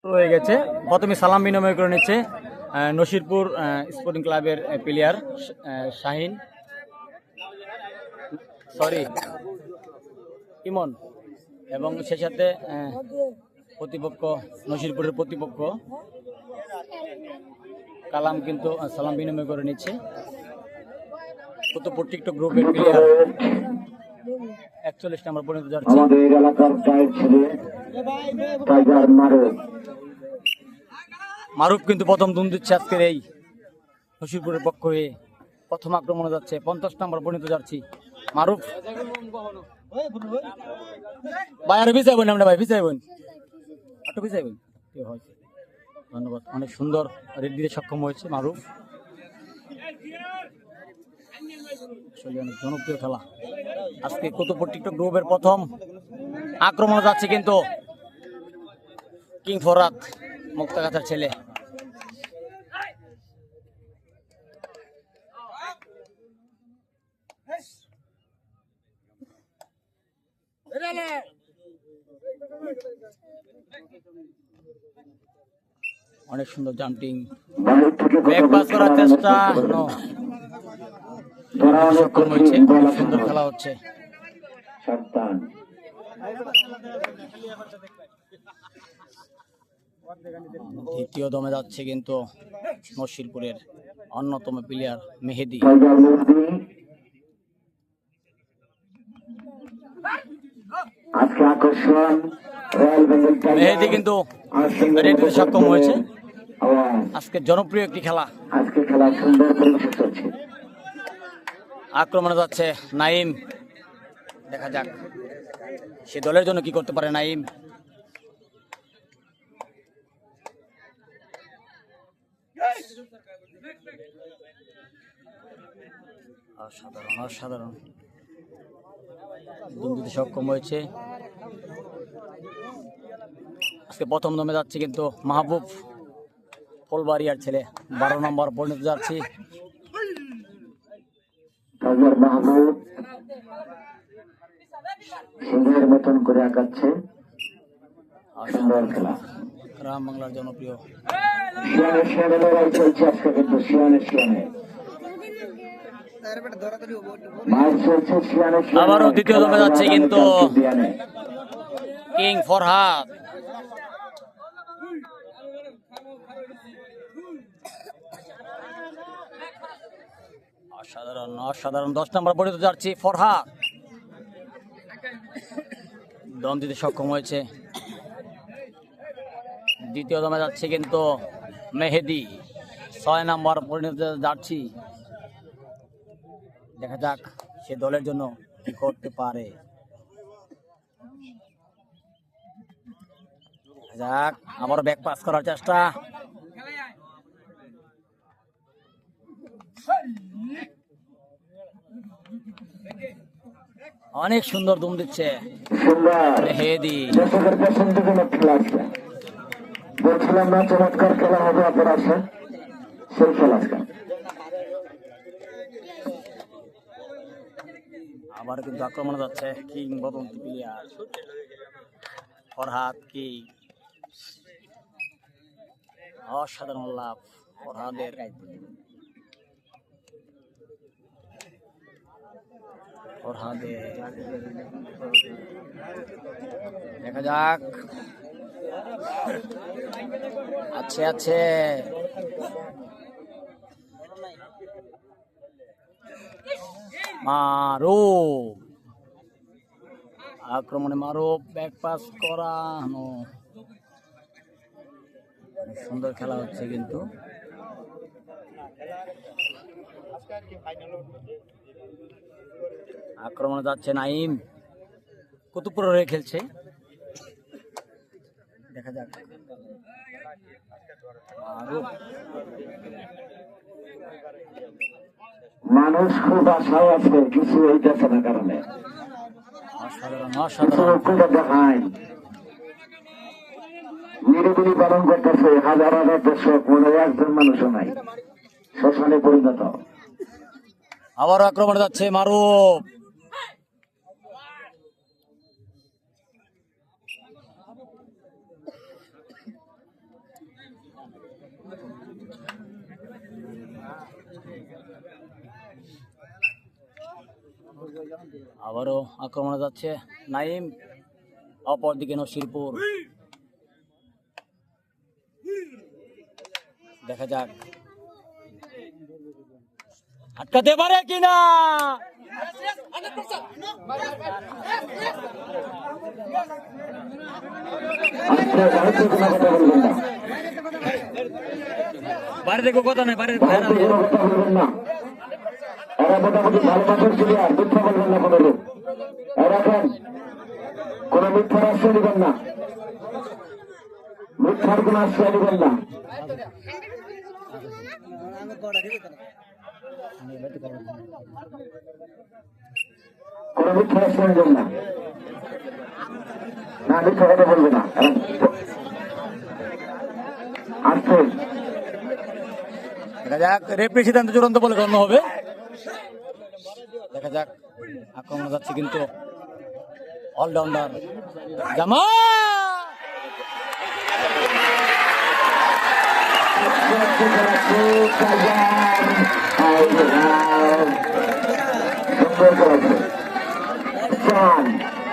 হয়ে গেছে। প্রথমে সালাম বিনিময় করে নিচ্ছে নসিরপুর স্পোর্টিং ক্লাবের প্লেয়ার শাহিন, ইমন, এবং সে সাথে প্রতিপক্ষ নসিরপুরের প্রতিপক্ষ কালাম কিন্তু সালাম বিনিময় করে নিচ্ছে। কতপুর টিকটক গ্রুপের প্লেয়ার 41 নম্বর পর্যন্ত যাচ্ছে। মারুফ কিন্তু প্রথম দুম দিচ্ছে আজকের এই নসিরপুরের পক্ষ হয়ে। প্রথম আক্রমণে যাচ্ছে 50 নম্বর পর্যন্ত যাচ্ছি মারুফ। ভাই আরো পিছাইবেন আমরা, ভাই পিছাইবেন, একটু পিছাইবেন। ধন্যবাদ। অনেক সুন্দর রেড দিতে সক্ষম হয়েছে মারুফ। অনেক জনপ্রিয় খেলা। আজকে কতপুর টিকটক গ্রুপের প্রথম আক্রমণে যাচ্ছে কিন্তু কিং ফরহাদ, মুক্তাগাছার ছেলে। অনেক সুন্দর জাম্পিং, ব্যাক পাস করার চেষ্টা, সক্ষম হয়েছে। সুন্দর খেলা হচ্ছে। দ্বিতীয় দমে যাচ্ছে কিন্তু নসিরপুরের অন্যতম প্লেয়ার মেহেদি। মেহেদি কিন্তু সক্ষম হয়েছে। আজকে জনপ্রিয় একটি খেলা। আক্রমণে যাচ্ছে নাইম, দেখা যাক সে দলের জন্য কি করতে পারে নাইম। অসাধারণ অসাধারণ দুম দিতে সক্ষম হয়েছে। আজকে প্রথম দমে যাচ্ছে কিন্তু মাহবুব, ফুলবাড়িয়ার ছেলে, 12 নম্বর পরিণত যাচ্ছি। মাহবুব সিংহের মতন করে আঁকাচ্ছে। সুন্দর খেলা। গ্রাম বাংলার জনপ্রিয় লড়াই চলছে আজকে কিন্তু শিয়ানে আবারও দ্বিতীয় দমে যাচ্ছে কিন্তু কিং ফরহাদ। অসাধারণ অসাধারণ 10 নম্বর পর্যন্ত যাচ্ছি ফরহাদ, দম দিতে সক্ষম হয়েছে। দ্বিতীয় দমে যাচ্ছে কিন্তু মেহেদি, 6 নম্বর পরিণত যাচ্ছি। দেখা যাক সে দলের জন্য কি করতে পারে। যাক, আবারও ব্যাক পাস করার চেষ্টা। অনেক সুন্দর দুম দিচ্ছে মেহেদি। বলছিলাম না চমৎকার খেলা হবে, আপনারা আসেন, সেই খেলা। আবার কিন্তু আক্রমণে যাচ্ছে কিংবদন্তি প্লেয়ার ফরহাদ। কি অসাধারণ লাভ ফরহাদের। দেখা যাক, আছে মারুফ, আক্রমণে মারুফ, ব্যাক পাস করানো। সুন্দর খেলা হচ্ছে কিন্তু। আক্রমণে যাচ্ছে নাইম, কুতুবপুর হয়ে খেলছে। দেখা যাক মারুফ। মানুষ খুব আশাও আছে, কিছু হইতেছে না কারণে। অসাধারণ অসাধারণ দেখায় নিরিবিলি পালন করতেছে হাজার হাজার দর্শক, মনে হয় একজন মানুষও নাই, শ্মশানে পরিণত। আবারও আক্রমণ যাচ্ছে মারুফ, আবারও আক্রমণে যাচ্ছে নাইম, অপরদিকে নসিরপুর। দেখা যাক আটকাতে পারে কিনা। বাইরে দেখো কথা নাই, বাইরে এরা মোটামুটি ভালো মাঠের প্লেয়ার, মিথ্যা বলবেন না কোনো লোক। রাখেন, কোন মিথ্যার আশ্রয় দিবেন না, মিথ্যার কোন আশ্রয় দিবেন না। কোন মিথ্যার আশ্রয় দিবেন না, না মিথ্যা কথা বলবে না। আসছে দেখা যাক, রেফারি সিদ্ধান্ত চূড়ান্ত বলে গণ্য হবে। দেখা যাক, আক্রমণ যাচ্ছে কিন্তু অলরাউন্ডার জামা।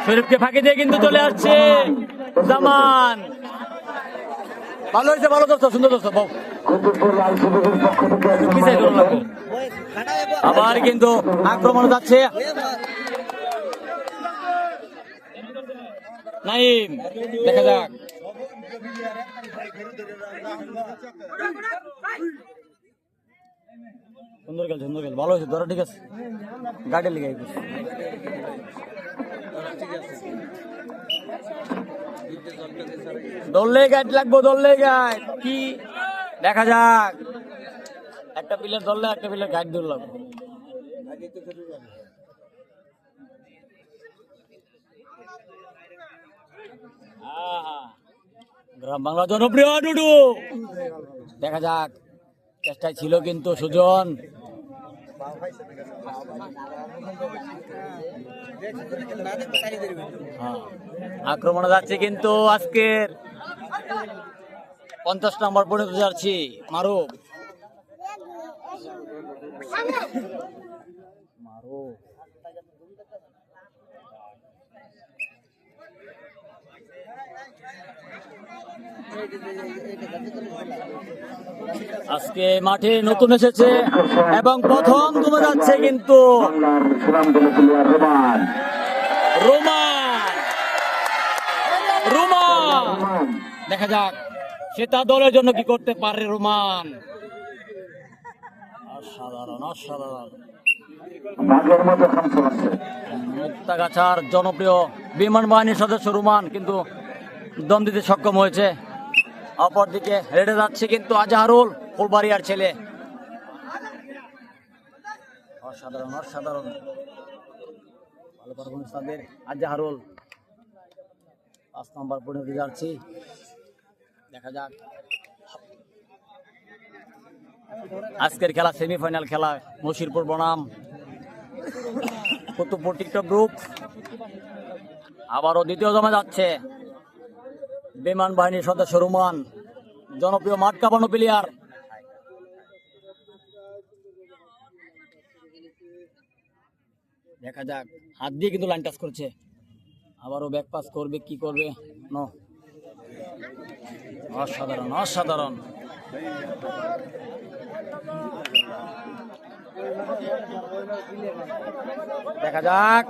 শরীফকে ফাঁকি দিয়ে কিন্তু চলে আসছে জামান। ভালো হয়েছে, ভালো দর্শক, সুন্দর দর্শক। আবার কিন্তু আক্রমণ যাচ্ছে নাইম। দেখা যাক, সুন্দর খেল, সুন্দর খেল, ভালো হয়েছে, ধরো ঠিক আছে, গাড়ি লেগে গেছে। দৌড়লে গাইড লাগবো, দৌড়লে গাইড কি, দেখা যাক, একটা প্লেয়ার ধরলে একটা প্লেয়ার গাইড দৌড় লাগবে। গ্রাম বাংলা জনপ্রিয় ডুডু। দেখা যাক, চেষ্টায় ছিল কিন্তু সুজন। আক্রমণে যাচ্ছে কিন্তু আজকের 50 নম্বর পর্যন্ত যাচ্ছি মারুফ। আজকে মাঠে নতুন এসেছে এবং প্রথম দমে যাচ্ছে কিন্তু রোমান। রোমান, দেখা যাক সে তার দলের জন্য কি করতে পারে। রোমান অসাধারণ, অসাধারণ। মুক্তাগাছার জনপ্রিয় বিমান বাহিনীর সদস্য রোমান কিন্তু দম দিতে সক্ষম হয়েছে। অপরদিকে হেরে যাচ্ছে কিন্তু আজাহারুল, ফুলবাড়িয়ার ছেলে। অসাধারণ, অসাধারণ, ভালো পারফরমেন্স তাদের। আজাহারুল 5 নম্বর পর্যন্ত যাচ্ছি, দেখা যাক। আজকের খেলা সেমিফাইনাল খেলা, নসিরপুর বনাম কুতুবপুর টিকটক গ্রুপ। আবারও দ্বিতীয় জমে যাচ্ছে বিমান বাহিনীর সদস্য রোমান, জনপ্রিয় মাঠ কাঁপানো প্লেয়ার। দেখা যাক, হাত দিয়ে কিন্তু লাইন টাচ করছে। আবারও ব্যাক পাস করবে, কি করবে। নো, অসাধারণ, অসাধারণ। দেখা যাক,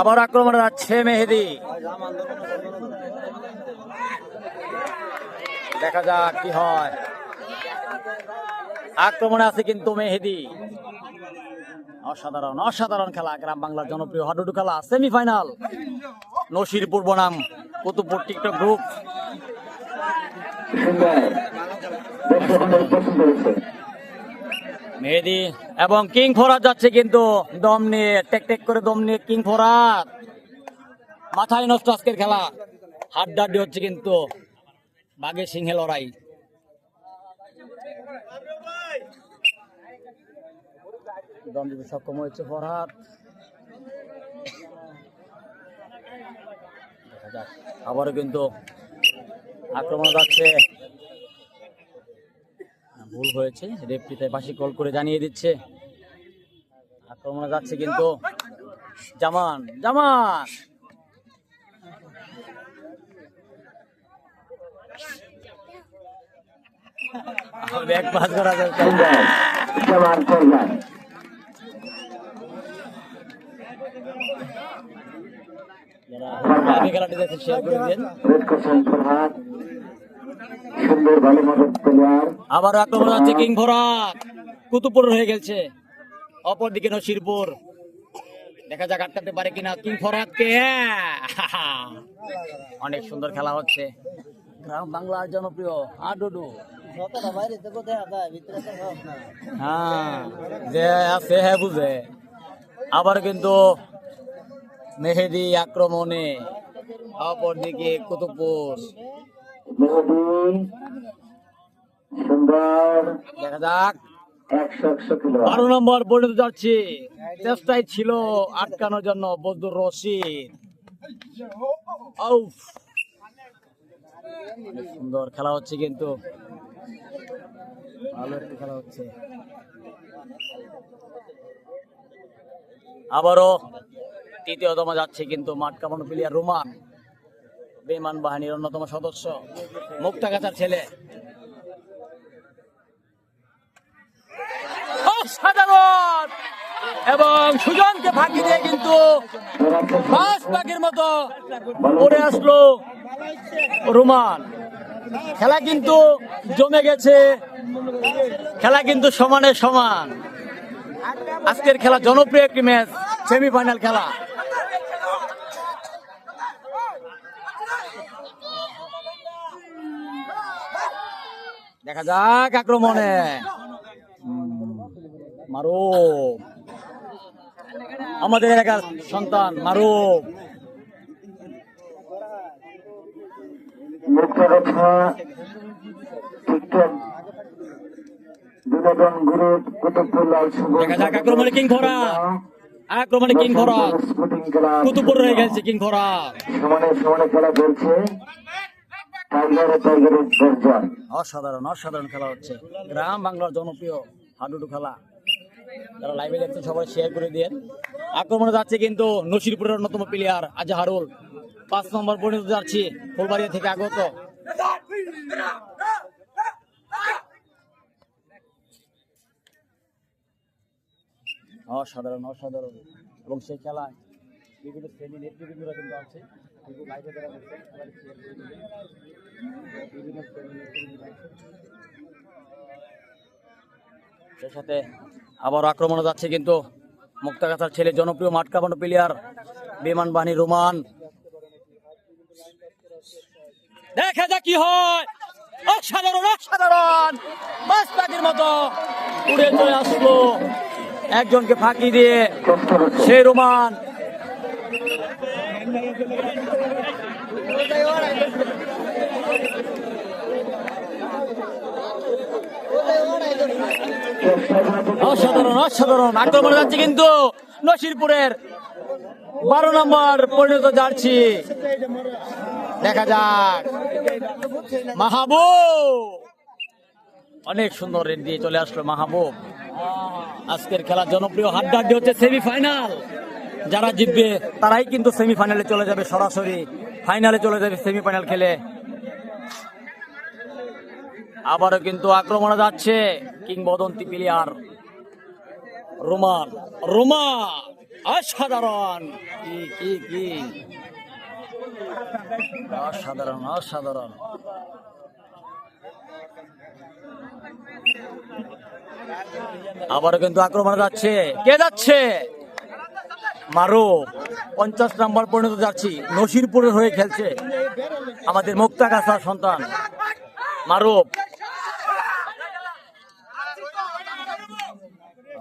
আবার আক্রমণে যাচ্ছে মেহেদি। দেখা যাক কি হয়। আক্রমণে আছে কিন্তু মেহেদি। অসাধারণ, অসাধারণ খেলা। গ্রাম বাংলার জনপ্রিয় হাডুডু খেলা, সেমিফাইনাল, নসিরপুর বনাম কুতুবপুর টিকটক গ্রুপ। মেহেদি এবং কিং ফরাদ যাচ্ছে কিন্তু দম নিয়ে, টেক টেক করে দম নিয়ে কিং ফরাদ। মাথায় নষ্ট আজকের খেলা, হাড্ডাহাড্ডি হচ্ছে কিন্তু বাঘে সিংহে লড়াই। দম দিতে সক্ষম হয়েছে ফরহাদ। দেখা যাক, আবারও কিন্তু আক্রমণ যাচ্ছে ভুল হয়েছে, রেফারি তাই বাঁশি কল করে জানিয়ে দিচ্ছে। আক্রমণে যাচ্ছে কিন্তু জামান, জামান ব্যাক পাস করা যাচ্ছে। জামান ফরহাদ যারা খেলাটি দেখে শেয়ার করে দিন। রেড করছেন ফরহাদ, সুন্দর ভালো মডেল প্লেয়ার। আবার আক্রমণ হচ্ছে কিং ফরাদ, কুতুবপুর হয়ে গেছে, অপরদিকে নসিরপুর। দেখা যাক আটকাতে পারে কিনা কিং ফরাদকে। অনেক সুন্দর খেলা হচ্ছে, গ্রাম বাংলার জনপ্রিয় আডুডু। হ্যাঁ, যে আছে হ্যাঁ বুঝে। আবার কিন্তু মেহেদি আক্রমণে, অপরদিকে কুতুবপুর। মেহেদি সুন্দর, দেখা যাক 100 কিলো। 12 নম্বর পর্যন্ত যাচ্ছে, চেষ্টায় ছিল আটকানোর জন্য বদরুর রশিদ। আউফ, সুন্দর খেলা হচ্ছে কিন্তু, ভালো একটা খেলা হচ্ছে। আবারও তৃতীয়তম যাচ্ছে কিন্তু মাঠ কামানো প্লেয়ার রোমান, বেমান বাহিনীর অন্যতম সদস্য, মুক্তাগাছার ছেলে। অসাধারণ, এবং সুজনকে ফাঁকি দিয়ে কিন্তু বাস পাখির মতো পড়ে আসলো রোমান। খেলা কিন্তু জমে গেছে, খেলা কিন্তু সমানে সমান। আজকের খেলা জনপ্রিয় একটি ম্যাচ, সেমিফাইনাল খেলা। দেখা যাক আক্রমণে মারুফ, আমাদের এলাকার সন্তান মারুফ। মুক্তাগাছা টিকটক বিনোদন গ্রুপ কুতুবপুর লাল সুবর্ণ। দেখা যাক আক্রমণে কিং ফরাদ, আক্রমণে king Farhad, sporting club Kutubpur রয়ে গেছে কিং ফরাদ। সমানে সমানে খেলা চলছে, টাইগারের দরজা। অসাধারণ অসাধারণ খেলা হচ্ছে, গ্রাম বাংলার জনপ্রিয় হাডুডু খেলা। যারা লাইভে দেখছেন সবাই শেয়ার করে দিয়ে। আক্রমণে যাচ্ছে কিন্তু নসিরপুরের অন্যতম প্লেয়ার আজহারুল, 5 নম্বর পর্যন্ত যাচ্ছি, ফুলবাড়িয়া থেকে আগত। অসাধারণ অসাধারণ, এবং সেই খেলায় বিভিন্ন শ্রেণী নেতৃবৃন্দরা কিন্তু আছে, লাইভে দেখা যাচ্ছে, বিভিন্ন শ্রেণী নেতৃবৃন্দ আছে। সেই সাথে আবার আক্রমণে যাচ্ছে কিন্তু মুক্তাগাছার ছেলে, জনপ্রিয় মাঠ কামানো প্লেয়ার বিমান বাহিনী রোমান। দেখা যাক কি হয়। অসাধারণ অসাধারণ, বাস পাখির মতো উড়ে চলে আসলো, একজনকে ফাঁকি দিয়ে সেই রোমান। অসাধারণ অসাধারণ আক্রমণ যাচ্ছে কিন্তু নসিরপুরের 12 নম্বর পরিণত জার্সি। দেখা যাক মাহবুব, অনেক সুন্দর রেড দিয়ে চলে আসলো মাহবুব। আজকের খেলা জনপ্রিয় হাড্ডাহাড্ডি হচ্ছে সেমিফাইনাল, যারা জিতবে তারাই কিন্তু সেমিফাইনালে চলে যাবে, সরাসরি ফাইনালে চলে যাবে সেমিফাইনাল খেলে। আবারও কিন্তু আক্রমণে যাচ্ছে কিংবদন্তি প্লেয়ার রোমান, রোমান অসাধারণ, কি কি কি অসাধারণ অসাধারণ। আবারও কিন্তু আক্রমণে যাচ্ছে, কে যাচ্ছে? মারুফ, 50 নম্বর পর্যন্ত যাচ্ছি, নসিরপুরের হয়ে খেলছে আমাদের মুক্তাগাছার সন্তান মারুফ।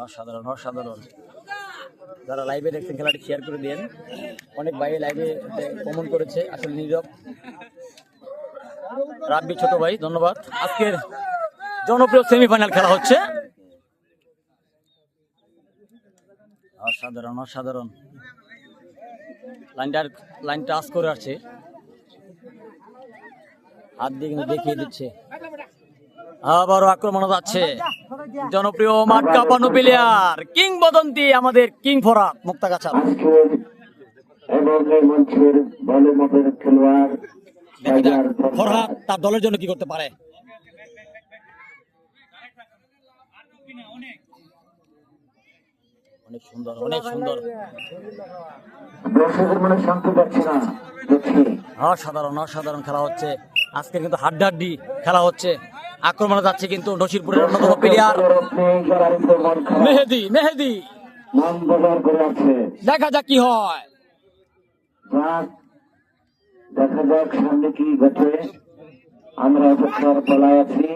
অসাধারণ অসাধারণ, যারা লাইভে দেখছেন খেলাটি শেয়ার করে দেন। অনেক ভাই লাইভে কমেন্ট করেছে, আসলে নীরব রাব্বি ছোট ভাই, ধন্যবাদ। আজকের জনপ্রিয় সেমিফাইনাল খেলা হচ্ছে, অসাধারণ অসাধারণ। লাইন টাচ করে আসছে, হাত দিয়ে কিন্তু দেখিয়ে দিচ্ছে। আবারও আক্রমণ যাচ্ছে জনপ্রিয় মাঠ কাঁপানো প্লেয়ার কিংবদন্তি আমাদের কিং ফরাত মুক্তাগাছা। আজকের এবং এই মঞ্চের ভালো মাপের খেলোয়াড় দেখা যাক টাইগার ফরহাদ তার দলের জন্য কি করতে পারে। অনেক সুন্দর, অনেক সুন্দর, দর্শকের মনে শান্তি পাচ্ছে না দেখছি। অসাধারণ অসাধারণ খেলা হচ্ছে আজকে, কিন্তু হাড্ডাহাড্ডি খেলা হচ্ছে। আক্রমণে যাচ্ছে কিন্তু নসিরপুরের অন্যতম প্লেয়ার মেহেদি। মেহেদি নাম বদল করে আছে। দেখা যাক কি হয়। যাক, দেখা যাক সামনে কি ঘটে, আমরা অপেক্ষার তলায় আছি।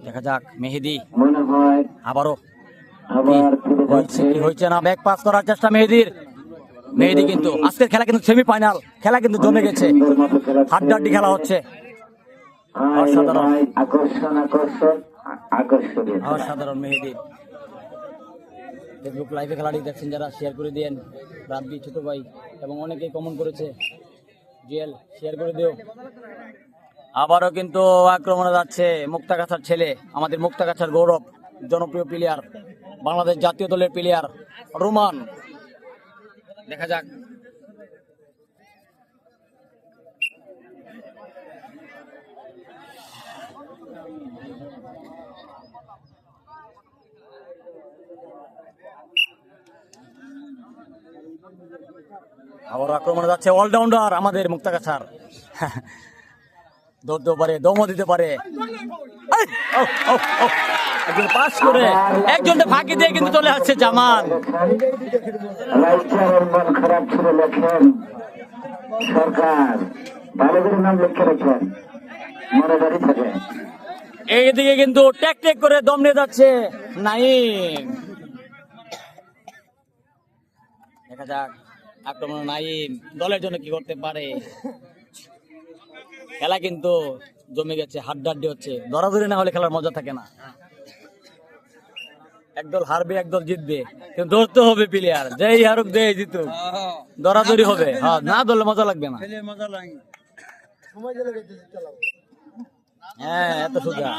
দেখা যাক মেহেদি মনে হয় আবারও আবার ফিরে হয়েছে যাচ্ছে। কি হয়েছে না, ব্যাক পাস করার চেষ্টা মেহেদির। মেহেদি কিন্তু আজকের খেলা কিন্তু সেমিফাইনাল খেলা কিন্তু জমে গেছে, সুন্দর মতো খেলাচ্ছে। হাড্ডাহাড্ডি খেলা হচ্ছে। আয় অসাধারণ। ভাই, আকর্ষণ আকর্ষণ আকর্ষণীয় খেলা। অসাধারণ মেহেদি। ফেসবুক লাইভে খেলাটি দেখছেন যারা, শেয়ার করে দিন। রাব্বি ছোট ভাই এবং অনেকেই কমেন্ট করেছে, জিএল শেয়ার করে দিও। আবারও কিন্তু আক্রমণে যাচ্ছে মুক্তাগাছার ছেলে, আমাদের মুক্তাগাছার গৌরব, জনপ্রিয় প্লেয়ার, বাংলাদেশ জাতীয় দলের প্লেয়ার রোমান। দেখা যাক আবার আক্রমণে যাচ্ছে অলরাউন্ডার আমাদের মুক্তাগাছার, দৌড়তেও পারে, দমও দিতে পারে। এই, ও, ও, ও, একজন পাস করে একজনকে ফাঁকি দিয়ে কিন্তু চলে আসছে জামান। রাইটারের মন খারাপ ছিল লেখেন সরকার, ভালো করে নাম লিখে রেখেন, মনে বাড়ি থাকে। এইদিকে কিন্তু টেক টেক করে দম নিয়ে যাচ্ছে নাইম। দেখা যাক আক্রমণ নাইম দলের জন্য কি করতে পারে। খেলা কিন্তু জমে গেছে, হাড্ডাহাড্ডি হচ্ছে, দরাদরি না হলে খেলার মজা থাকে না। একদল হারবে একদল জিতবে, কিন্তু ধরতে হবে প্লেয়ার, যেই হারুক যেই জিতুক দরাদরি হবে। হ্যাঁ, না ধরলে মজা লাগবে না। হ্যাঁ, এত সোজা।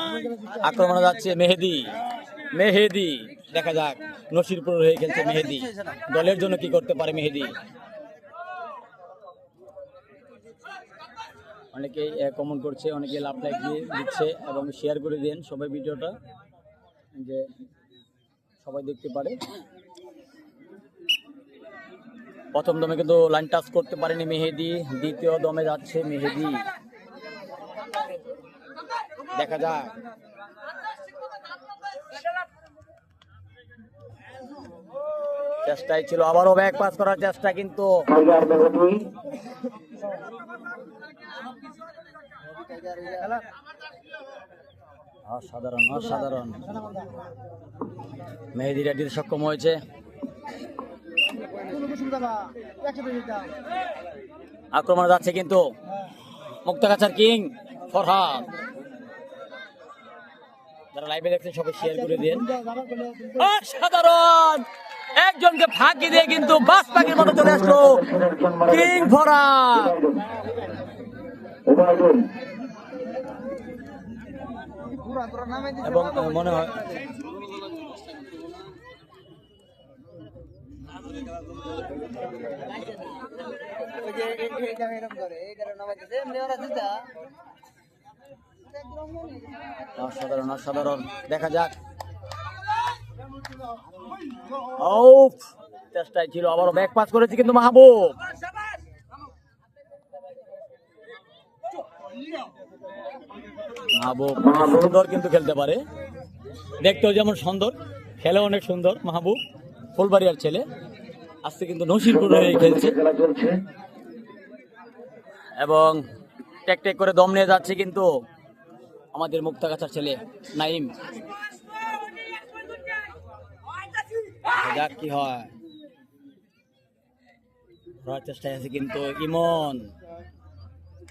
আক্রমণে যাচ্ছে মেহেদি। মেহেদি দেখা যাক, নসিরপুর হয়ে খেলছে মেহেদি, দলের জন্য কি করতে পারে মেহেদি। অনেকেই কমেন্ট করছে, অনেকে লাভ লাইক দিয়ে দিচ্ছে এবং শেয়ার করে দেন সবাই ভিডিওটা, যে সবাই দেখতে পারে। প্রথম দমে কিন্তু লাইন টাচ করতে পারেনি মেহেদি, দ্বিতীয় দমে যাচ্ছে মেহেদি। দেখা যাক চেষ্টাই ছিল, আবারও ব্যাক পাস করার চেষ্টা, কিন্তু টাইগার মেহেদি অসাধারণ অসাধারণ মেহেদি রেডিতে সক্ষম হয়েছে। আক্রমণে যাচ্ছে কিন্তু মুক্তাগাছার কিং ফরহাদ। যারা লাইভে দেখছেন সবাই শেয়ার করে দিন। অসাধারণ, একজনকে ফাঁকি দিয়ে কিন্তু বাস পাখির মতো চলে আসলো কিং ফরহাদ। ওবায়দুল এবং মনে হয় অসাধারণ অসাধারণ। দেখা যাক, ও চেষ্টায় ছিল, আবারও ব্যাক পাস করেছে কিন্তু মাহবুব। মাহবুব সুন্দর কিন্তু খেলতে পারে, দেখতেও যেমন সুন্দর, খেলে অনেক সুন্দর। মাহবুব ফুলবাড়িয়ার ছেলে, আজকে কিন্তু নসিরপুর হয়ে খেলছে খেলা চলছে। এবং টেক টেক করে দম নিয়ে যাচ্ছে কিন্তু আমাদের মুক্তাগাছার ছেলে নাইম। দেখ কি হয়, ধরার চেষ্টায় আছে কিন্তু ইমন।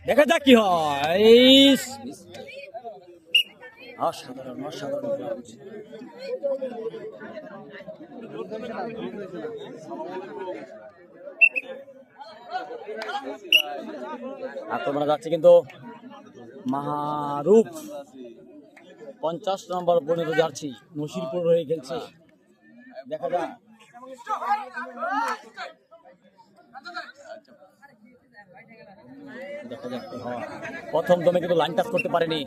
দেখা যাক কি হয়। অসাধারণ অসাধারণ খেলা হচ্ছে। আক্রমণে যাচ্ছে কিন্তু মাহরুফ, 50 নম্বর পরিণত যাচ্ছি নসিরপুর হয়ে খেলছে, দেখা যাক। দেখা যাক কি হয়। প্রথম দমে কিন্তু লাইন টাচ করতে পারেনি।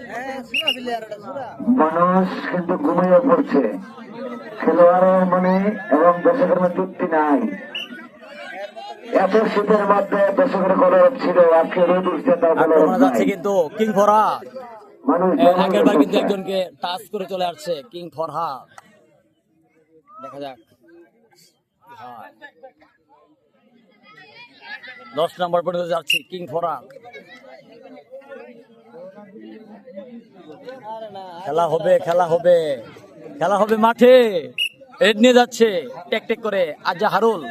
মানুষ কিন্তু ঘুমিয়ে পড়ছে, খেলোয়াড়ের মনে এবং দর্শকের মধ্যে তৃপ্তি নাই। এত শীতের মধ্যে দর্শকের কলরব ছিল, আজকে রোদ উঠছে তার কলরব আক্রমণে যাচ্ছে নাই। কিন্তু কিং ফরহাদ। মানুষ আগের বার কিন্তু একজনকে টাচ করে চলে আসছে কিং ফরহাদ, দেখা যাক কি হয়। 10 নম্বর পর্যন্ত যাচ্ছি কিং ফরহাদ। খেলা হবে, খেলা হবে, খেলা হবে মাঠে। রেড নিয়ে যাচ্ছে টেক টেক করে আজাহারুল।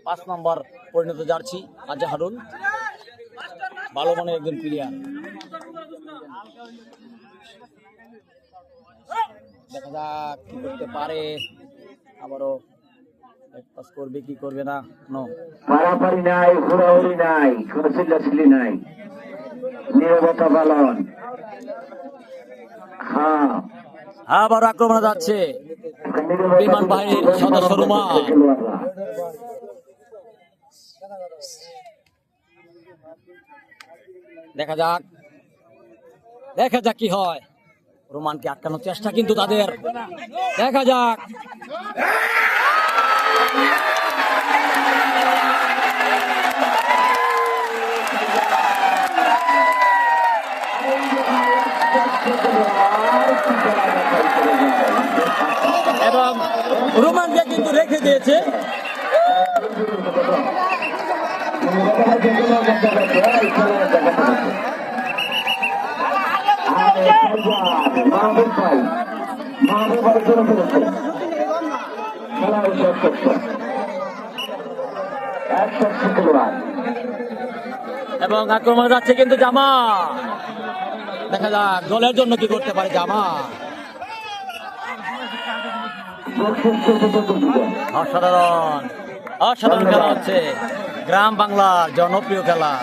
5 নম্বর পরিণত যাচ্ছি আজাহারুল, ভালো মনে একজন প্লেয়ার। দেখা যাক কি করতে পারে, আবারও পাস করবে কি করবে না। নো, পারাপারি নাই, ঘোরাঘুরি নাই, কোনো চিল্লাচিল্লি নাই, নীরবতা পালন। হ্যাঁ, আবার আক্রমণে যাচ্ছে নীরবতা বিমান বাহিনীর সদস্য রুমা। খেলোয়াড়রা। দেখা যাক, দেখা যাক কি হয়। রোমানকে আটকানোর চেষ্টা কিন্তু তাদের, দেখা যাক। এবং রোমানকে কিন্তু রেখে দিয়েছে। মাহবুব ভাই, মাহবুব ভাই চলে ফেলেছে। খেলা হয়েছে 160 খেলোয়াড়। এবং আক্রমণ যাচ্ছে কিন্তু জামা, দেখা যাক দলের জন্য কি করতে পারে জামা। অসাধারণ, অসাধারণ খেলা হচ্ছে, গ্রাম বাংলার জনপ্রিয় খেলা।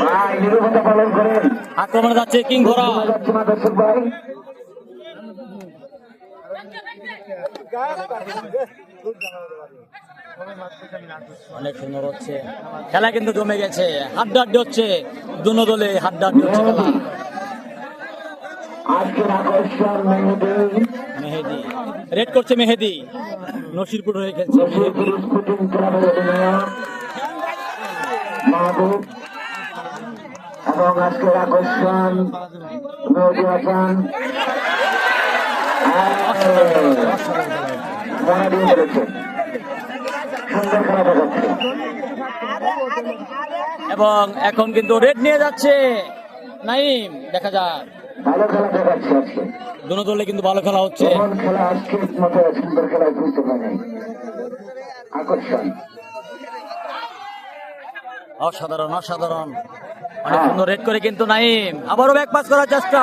ভাই নীরবতা পালন করেন। আক্রমণে যাচ্ছে কিং ঘোড়া। যাচ্ছে না দর্শক ভাই। অনেক সুন্দর হচ্ছে খেলা, কিন্তু জমে গেছে, হাড্ডাহাড্ডি হচ্ছে, দুনো দলে হাড্ডাহাড্ডি হচ্ছে খেলা। আজকের আকর্ষণ মেহেদী, মেহেদি রেড করছে, মেহেদি নসিরপুর হয়ে খেলছে মেহেদি। স্পোর্টিং ক্লাবের অধিনায়ক মাহবুব এবং আজকের আকর্ষণ মেহেদী হাসান মনে দিয়ে ফেলেছে। সুন্দর খেলা দেখাচ্ছে। এবং এখন কিন্তু রেড নিয়ে যাচ্ছে নাইম, দেখা যাক। ভালো খেলা দেখাচ্ছে আজকে। দুনো দলে কিন্তু ভালো খেলা হচ্ছে। এমন খেলা আজকের মতো সুন্দর খেলা বুঝতে পারে। আকর্ষণ অসাধারণ, অসাধারণ, অনেক সুন্দর রেড করে কিন্তু নাইম আবারও ব্যাক পাস করার চেষ্টা।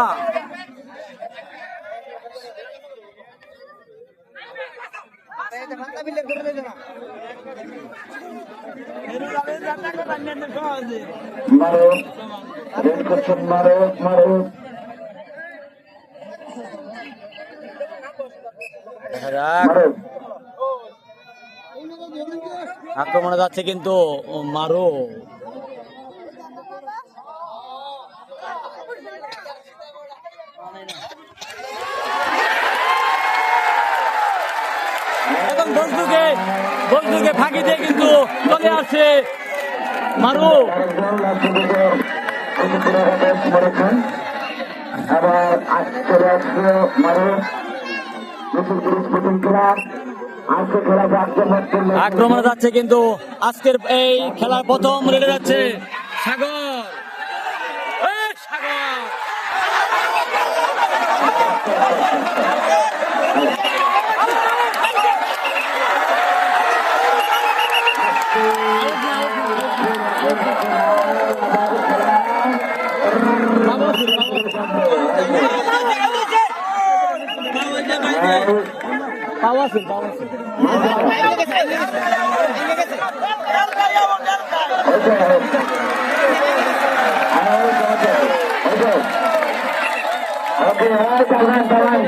মারো, রেড করছেন, মারো মারো। দেখা যাক, মারো। আক্রমণে যাচ্ছে কিন্তু মারো। এবং বন্ধুকে ফাঁকি দিয়ে কিন্তু চলে আসছে মারো। আবার চলে আসছে মারো। আজকে খেলা আক্রমণে যাচ্ছে কিন্তু আজকের এই খেলার প্রথম রেডে যাচ্ছে সাগর। এই সাগর পাওয়া ওকে দাঁড়ান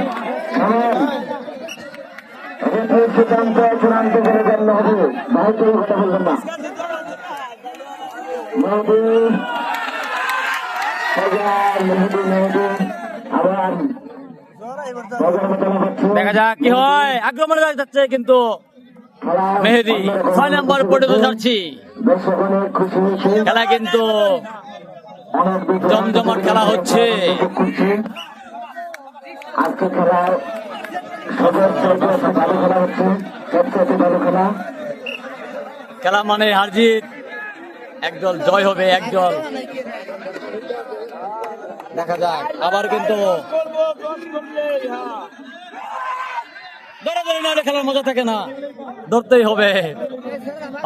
সিদ্ধান্ত চূড়ান্ত করে দেন হবে ভাই কেউ কথা বলবেন না আবার দেখা যাক কি হয়, আক্রমণে যাচ্ছে কিন্তু মেহেদি 6 নম্বর পর্যন্ত যাচ্ছি। দর্শক অনেক খুশি হয়েছে, খেলা কিন্তু অনেক জমজমাট খেলা হচ্ছে। খুশি আজকে খেলার সবচেয়ে ভালো খেলা হচ্ছে, সবচেয়ে ভালো খেলা। খেলা মানে হারজিত, একদল জয় হবে, একদল। দেখা যাক আবার কিন্তু দৌড়াদৌড়ি না হলে খেলার মজা থাকে না, ধরতেই হবে।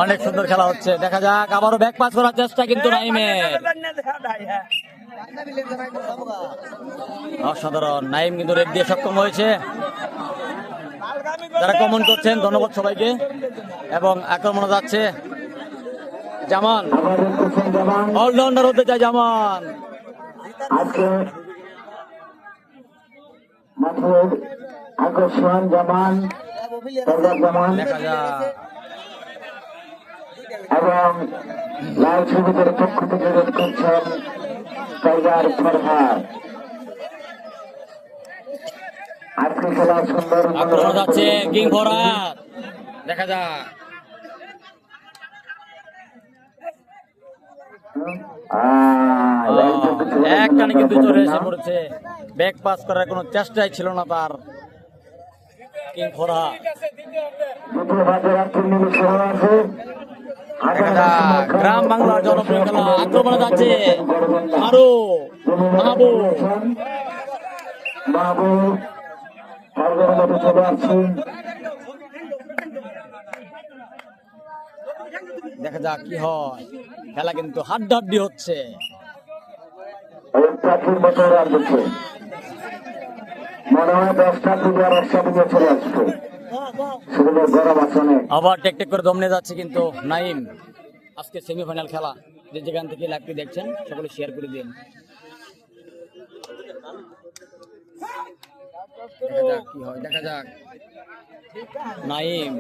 অনেক সুন্দর খেলা হচ্ছে, দেখা যাক আবারও ব্যাক পাস করার চেষ্টা কিন্তু নাইমের, অসাধারণ। নাইম কিন্তু রেড দিয়ে সক্ষম হয়েছে। যারা কমেন্ট করছেন ধন্যবাদ সবাইকে। এবং আক্রমণে যাচ্ছে জামান, অলরাউন্ডার হতে চায় জামান। আজকে মাঠের আকর্ষণ জামান, জামান দেখা যাক এবং লাল ছবিদের পক্ষ থেকে রোধ করছেন টাইগার ফরহাদ। আজকে খেলা সুন্দর আক্রমণ যাচ্ছে কিং ফরহাদ, দেখা যাক এক টানে কিন্তু চলে এসে পড়েছে। ব্যাক পাস করার কোনো চেষ্টাই ছিল না তার কিং ফরহাদ। দেখা যাক গ্রাম বাংলার জনপ্রিয় খেলা, আক্রমণে যাচ্ছে আরো মাহবুব। দেখা যাক কি হয়, খেলা কিন্তু হাড্ডাহাড্ডি হচ্ছে। মনে হয় 10টা প্লেয়ার একসাথে নিয়ে চলে আসবে, সেগুলো গরম আসনে। আবার টেক টেক করে দম নিয়ে যাচ্ছে কিন্তু নাইম। আজকে সেমিফাইনাল খেলা, যে যেখান থেকে লাইভটি দেখছেন সকলে শেয়ার করে দিন। দেখা যাক কি হয়, দেখা যাক নাইম।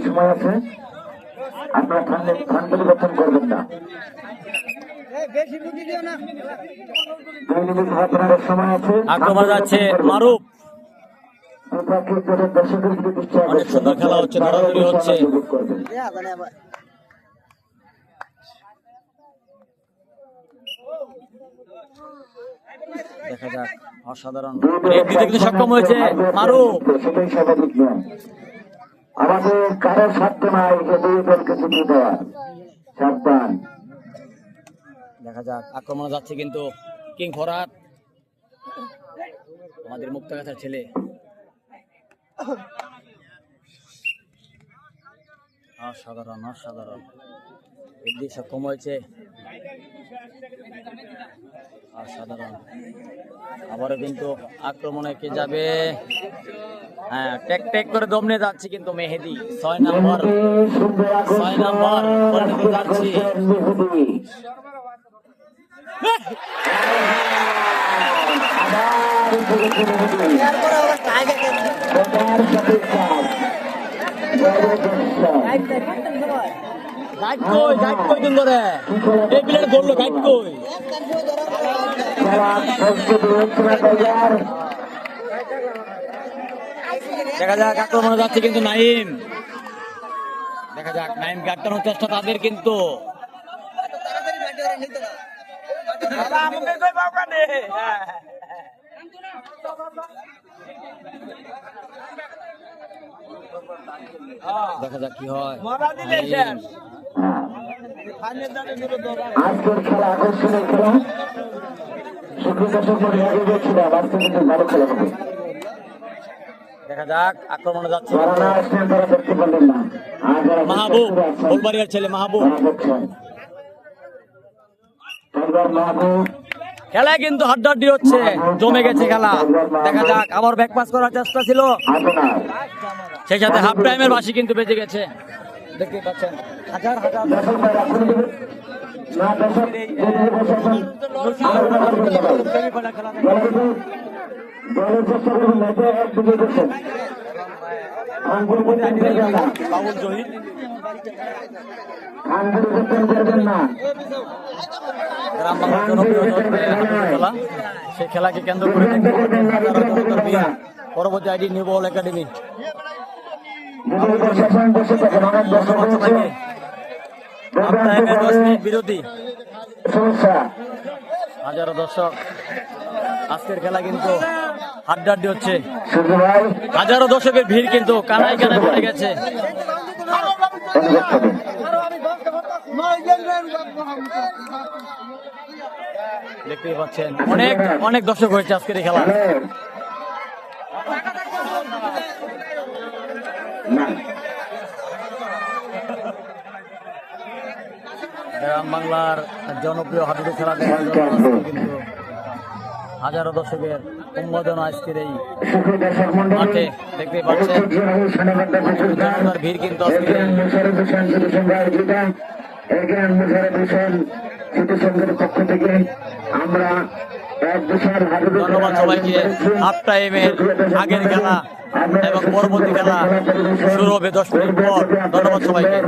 সময় আছে, আপনারা ঠান্ডা পরিবর্তন করবেন না। 2 মিনিট আপনার সময় আছে। আক্রমণ যাচ্ছে মারুফ, অনেক সুন্দর খেলা হচ্ছে, দৌড়াদৌড়ি হচ্ছে। দেখা যাক অসাধারণ রেড দিতে কিন্তু সক্ষম হয়েছে মারুফ। সেটাই স্বাভাবিক নয়, আমাদের কারো স্বার্থ নাই যে 2 দলকে জিতে দেওয়ার। সাবধান। দেখা যাক আক্রমণ যাচ্ছে কিন্তু কিং ফরহাদ, আমাদের মুক্তাগাছার ছেলে। অসাধারণ অসাধারণ রেড দিয়ে সক্ষম হয়েছে, অসাধারণ। আবারও কিন্তু আক্রমণে কে যাবে, হ্যাঁ টেক টেক করে দম নিয়ে যাচ্ছে কিন্তু মেহেদি। 6 নম্বর পর্যন্ত যাচ্ছি। গাইড কই দিন করে এই প্লেয়ার ধরলো, গাইড কই। দেখা যাক আক্রমণে যাচ্ছে কিন্তু নাইম। দেখা যাক নাইম কাটানোর চেষ্টা তাদের কিন্তু। দেখা যাক কি হয়। আজকের খেলা আকর্ষণীয় খেলা, ভালো খেলা হবে। দেখা যাক আক্রমণে যাচ্ছে যারা না আসছেন তারা দেখতে পারলেন না, আর যারা মাহবুব, ফুলবাড়িয়ার ছেলে মাহবুব। টাইগার মাহবুব খেলা কিন্তু হাড্ডাহাড্ডি হচ্ছে, জমে গেছে খেলা। দেখা যাক, আবার ব্যাক পাস করার চেষ্টা ছিল, আপনার সেই সাথে হাফ টাইমের বাসি কিন্তু বেজে গেছে। দেখতে পাচ্ছেন হাজার হাজার দর্শক ভাই আপনি যদি না দর্শক যদি বসেছেন সেমিফাইনাল খেলা দেখে। দলের চেষ্টা করবেন নেটে একদিকে বসেন আঙ্গুল করবেন না বাবুল জহির আঙ্গুল করবেন না গ্রাম বাংলার জনপ্রিয় খেলা, সেই খেলাকে কেন্দ্র করে পরবর্তী আইডি নিউ বল একাডেমি। যদি বসেছেন বসে থাকেন অনেক দর্শক রয়েছে হাফ টাইমের 10 মিনিট বিরতি, সমস্যা হাজারো দর্শক। আজকের খেলা কিন্তু হাড্ডাহাড্ডি হচ্ছে, সূর্য ভাই হাজারো দর্শকের ভিড় কিন্তু কানায় কানায় পড়ে গেছে। অনুরোধ করবেন দেখতেই পাচ্ছেন অনেক অনেক দর্শক হয়েছে আজকের এই খেলা। না গ্রাম বাংলার জনপ্রিয় হাডুডু খেলা দেখার জন্য আজকে কিন্তু হাজারো দর্শকের উন্মোদন আজকের এই সুখী দর্শক মন্ডলী মাঠে। দেখতেই পাচ্ছেন জনতার ভিড় কিন্তু আজকে পক্ষ থেকে আমরা ধন্যবাদ সবাইকে। হাফ টাইমের আগের খেলা এবং পরবর্তী খেলা শুরু হবে 10 মিনিট পর। ধন্যবাদ সবাইকে।